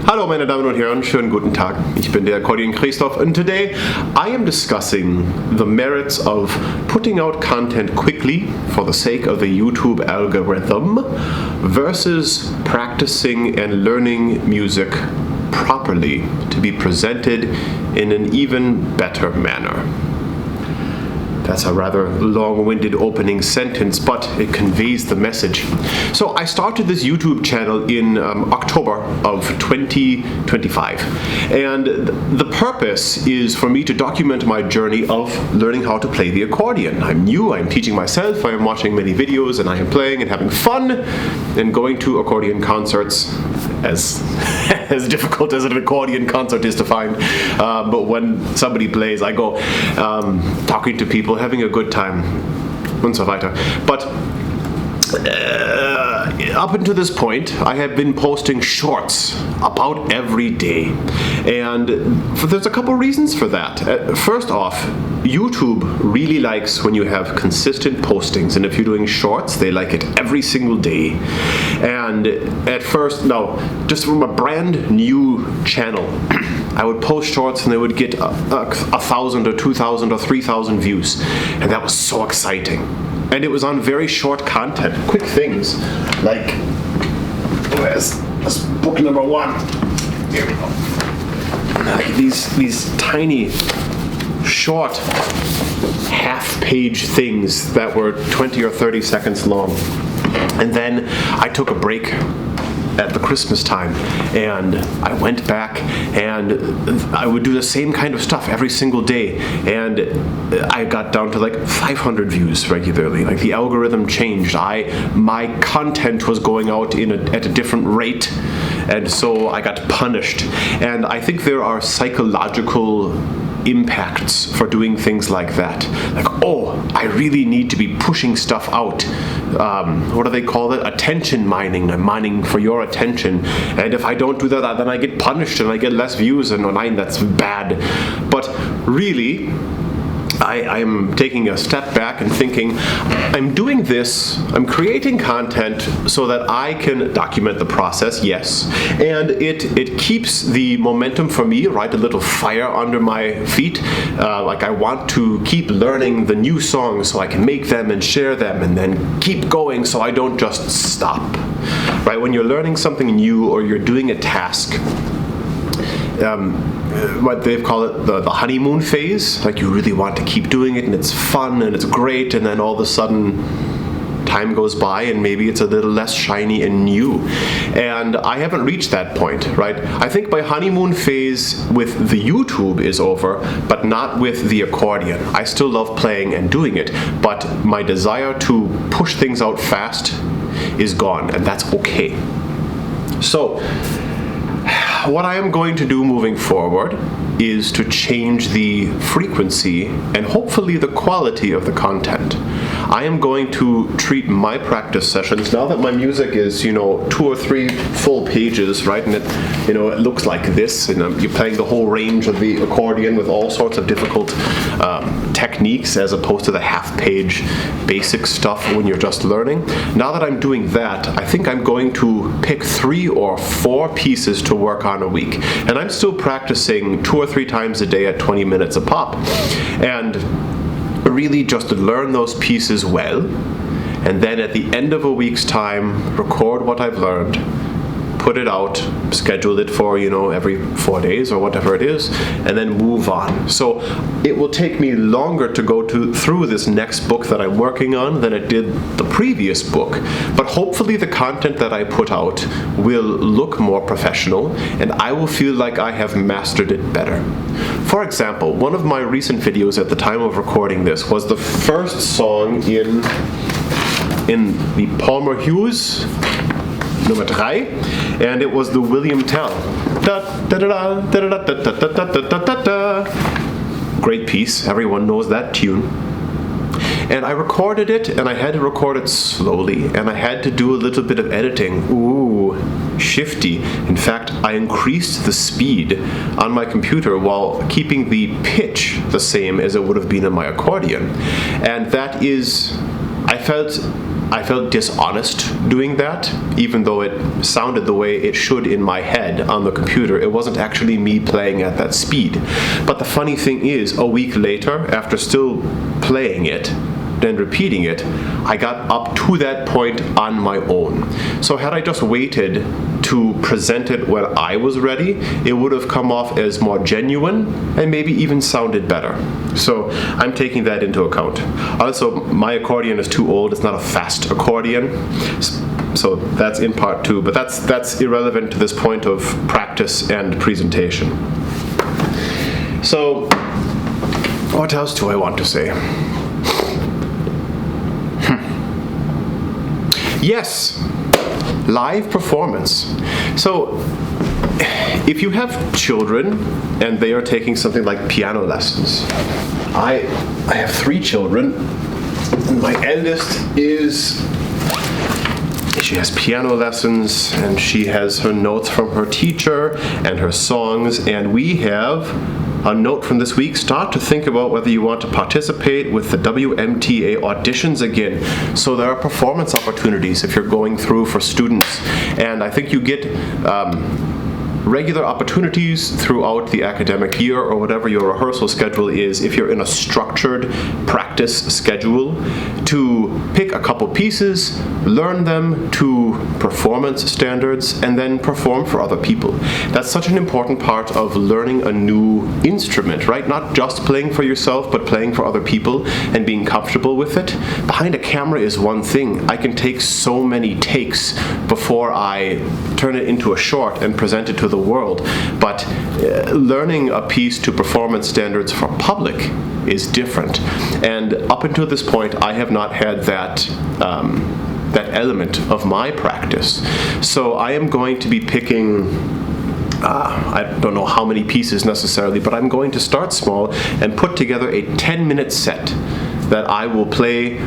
Hallo meine Damen und Herren, schönen guten Tag. Ich bin der Akkordeon Kristoph and today I am discussing the merits of putting out content quickly for the sake of the YouTube algorithm versus practicing and learning music properly to be presented in an even better manner. That's a rather long-winded opening sentence, but it conveys the message. So I started this YouTube channel in October of 2025, and the purpose is for me to document my journey of learning how to play the accordion. I'm new, I'm teaching myself, I am watching many videos, and I am playing and having fun and going to accordion concerts, as difficult as an accordion concert is to find, but when somebody plays, I go talking to people, having a good time, and so weiter. But up until this point, I have been posting shorts about every day, and there's a couple reasons for that. First off, YouTube really likes when you have consistent postings, and if you're doing shorts, they like it every single day. And at first, now, just from a brand new channel, I would post shorts and they would get 1,000 or 2,000 or 3,000 views, and that was so exciting. And it was on very short content, quick things, like, where's book number 1? Here we go. Like these tiny, short, half-page things that were 20 or 30 seconds long. And then I took a break at the Christmas time, and I went back and I would do the same kind of stuff every single day, and I got down to like 500 views regularly. Like the algorithm changed. My content was going out at a different rate, and so I got punished. And I think there are psychological impacts for doing things like that. Like, oh, I really need to be pushing stuff out. What do they call it? Attention mining. I'm mining for your attention. And if I don't do that, then I get punished and I get less views, and online, that's bad. But really, I'm taking a step back and thinking, I'm doing this, I'm creating content so that I can document the process, yes, and it keeps the momentum for me, right, a little fire under my feet. Like I want to keep learning the new songs so I can make them and share them and then keep going so I don't just stop, right? When you're learning something new or you're doing a task, what they call it, the honeymoon phase, like you really want to keep doing it and it's fun and it's great, and then all of a sudden time goes by and maybe it's a little less shiny and new. And I haven't reached that point, right? I think my honeymoon phase with the YouTube is over, but not with the accordion. I still love playing and doing it, but my desire to push things out fast is gone, and that's okay. So what I am going to do moving forward is to change the frequency and hopefully the quality of the content. I am going to treat my practice sessions, now that my music is, 2 or 3 full pages, right, and it looks like this, and you're playing the whole range of the accordion with all sorts of difficult techniques as opposed to the half-page basic stuff when you're just learning. Now that I'm doing that, I think I'm going to pick 3 or 4 pieces to work on a week. And I'm still practicing 2 or 3 times a day at 20 minutes a pop. And really just learn those pieces well, and then at the end of a week's time, record what I've learned, put it out, schedule it for, every 4 days or whatever it is, and then move on. So it will take me longer to go through this next book that I'm working on than it did the previous book, but hopefully the content that I put out will look more professional, and I will feel like I have mastered it better. For example, one of my recent videos at the time of recording this was the first song in the Palmer Hughes Nummer 3, and it was the William Tell. Great piece, everyone knows that tune. And I recorded it, and I had to record it slowly, and I had to do a little bit of editing. Ooh, shifty. In fact, I increased the speed on my computer while keeping the pitch the same as it would have been in my accordion. And that is, I felt I felt dishonest doing that, even though it sounded the way it should in my head on the computer. It wasn't actually me playing at that speed. But the funny thing is, a week later, after still playing it, then repeating it, I got up to that point on my own. So had I just waited to present it when I was ready, it would have come off as more genuine and maybe even sounded better. So I'm taking that into account. Also, my accordion is too old. It's not a fast accordion. So that's in part two, but that's irrelevant to this point of practice and presentation. So what else do I want to say? Yes, live performance. So if you have children and they are taking something like piano lessons, I have 3 children. My eldest she has piano lessons and she has her notes from her teacher and her songs, and we have a note from this week: start to think about whether you want to participate with the WMTA auditions again. So there are performance opportunities if you're going through for students, and I think you get regular opportunities throughout the academic year or whatever your rehearsal schedule is, if you're in a structured practice schedule, to pick a couple pieces, learn them to performance standards, and then perform for other people. That's such an important part of learning a new instrument, right? Not just playing for yourself, but playing for other people and being comfortable with it. Behind a camera is one thing. I can take so many takes before I turn it into a short and present it to the world, but learning a piece to performance standards for public is different. And up until this point, I have not had that element of my practice. So I am going to be picking I don't know how many pieces necessarily, but I'm going to start small and put together a 10-minute set that I will play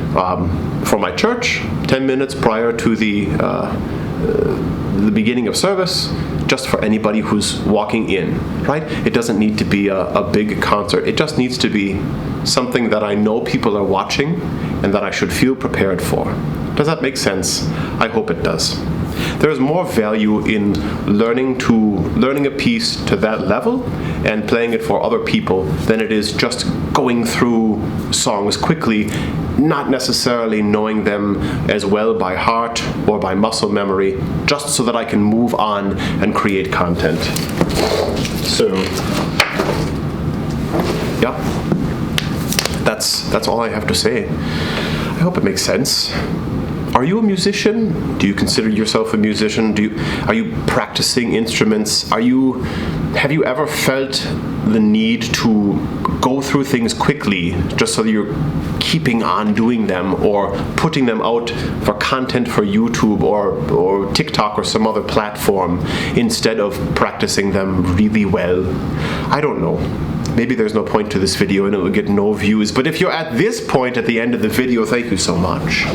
for my church 10 minutes prior to the beginning of service, just for anybody who's walking in, right? It doesn't need to be a big concert. It just needs to be something that I know people are watching and that I should feel prepared for. Does that make sense? I hope it does. There's more value in learning a piece to that level and playing it for other people than it is just going through songs quickly, not necessarily knowing them as well by heart or by muscle memory, just so that I can move on and create content. So, yeah, that's all I have to say. I hope it makes sense. Are you a musician? Do you consider yourself a musician? Are you practicing instruments? Have you ever felt the need to go through things quickly just so you're keeping on doing them or putting them out for content for YouTube or TikTok or some other platform instead of practicing them really well? I don't know. Maybe there's no point to this video and it will get no views, but if you're at this point at the end of the video, thank you so much.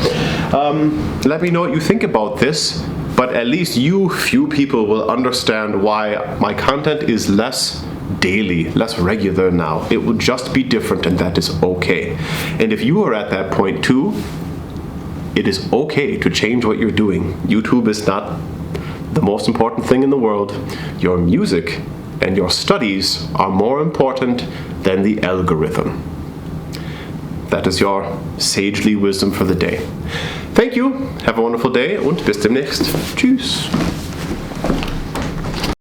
Let me know what you think about this, but at least few people will understand why my content is less daily, less regular now. It will just be different, and that is okay. And if you are at that point too, it is okay to change what you're doing. YouTube is not the most important thing in the world. Your music and your studies are more important than the algorithm. That is your sagely wisdom for the day. Thank you, have a wonderful day und bis demnächst. Tschüss.